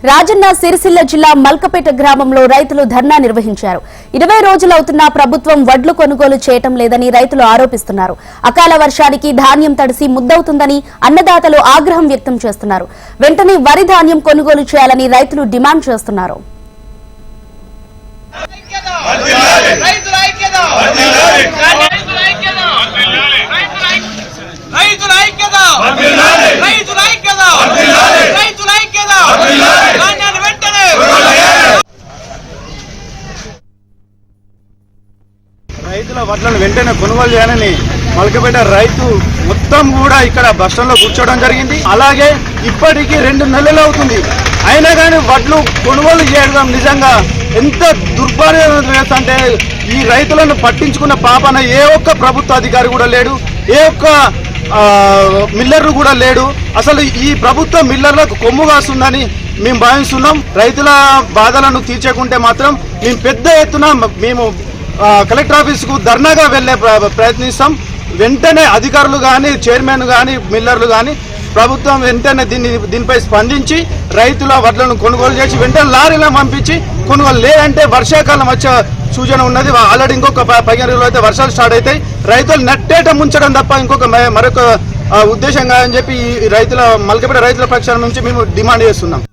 రాజన్న సిరిసిల్ల జిల్లా మల్కపేట గ్రామంలో రైతులు ధర్నా నిర్వహించారు. 20 రోజులవుతున్నా ప్రభుత్వం వడ్లు కొనుగోలు చేయటం లేదని రైతులు ఆరోపిస్తున్నారు. అకాల వర్షానికి ధాన్యం తడిసి ముద్దవుతుందని అన్నదాతలు ఆగ్రహం వ్యక్తం చేస్తున్నారు. వెంటనే వరి ధాన్యం కొనుగోలు చేయాలని రైతులు డిమాండ్ చేస్తున్నారు. రైతుల వడ్లను వెంటనే కొనుగోలు చేయాలని మల్కపేట రైతు మొత్తం కూడా ఇక్కడ బస్టాండ్లో కూర్చోవడం జరిగింది. అలాగే ఇప్పటికీ 2 నెలలు అవుతుంది, అయినా కానీ వడ్లు కొనుగోలు చేయడం నిజంగా ఎంత దుర్భాగ్యం అంటే ఈ రైతులను పట్టించుకున్న పాపన ఏ ఒక్క ప్రభుత్వ అధికారి కూడా లేడు, ఏ ఒక్క మిల్లర్ కూడా లేడు. అసలు ఈ ప్రభుత్వం మిల్లర్లకు కొమ్ము కాస్తుందని మేము భావిస్తున్నాం. రైతుల బాధలను తీర్చకుంటే మాత్రం మేము పెద్ద ఎత్తున మేము కలెక్టర్ ఆఫీస్కు ధర్నాగా వెళ్లే ప్రయత్నిస్తాం. వెంటనే అధికారులు కానీ, చైర్మన్ కానీ, మిల్లర్లు కానీ ప్రభుత్వం వెంటనే దీనిపై స్పందించి రైతుల వడ్లను కొనుగోలు చేసి వెంటనే లారీలో పంపించి కొనుగోలు, లేదంటే వర్షాకాలం వచ్చే సూచన ఉన్నది. ఆల్రెడీ ఇంకొక 15 రోజులు అయితే వర్షాలు స్టార్ట్ అవుతాయి. రైతులు నట్టేట ముంచడం తప్ప మరొక ఉద్దేశంగా అని చెప్పి ఈ రైతుల మల్కపేట రైతుల పక్షాల నుంచి మేము డిమాండ్ చేస్తున్నాం.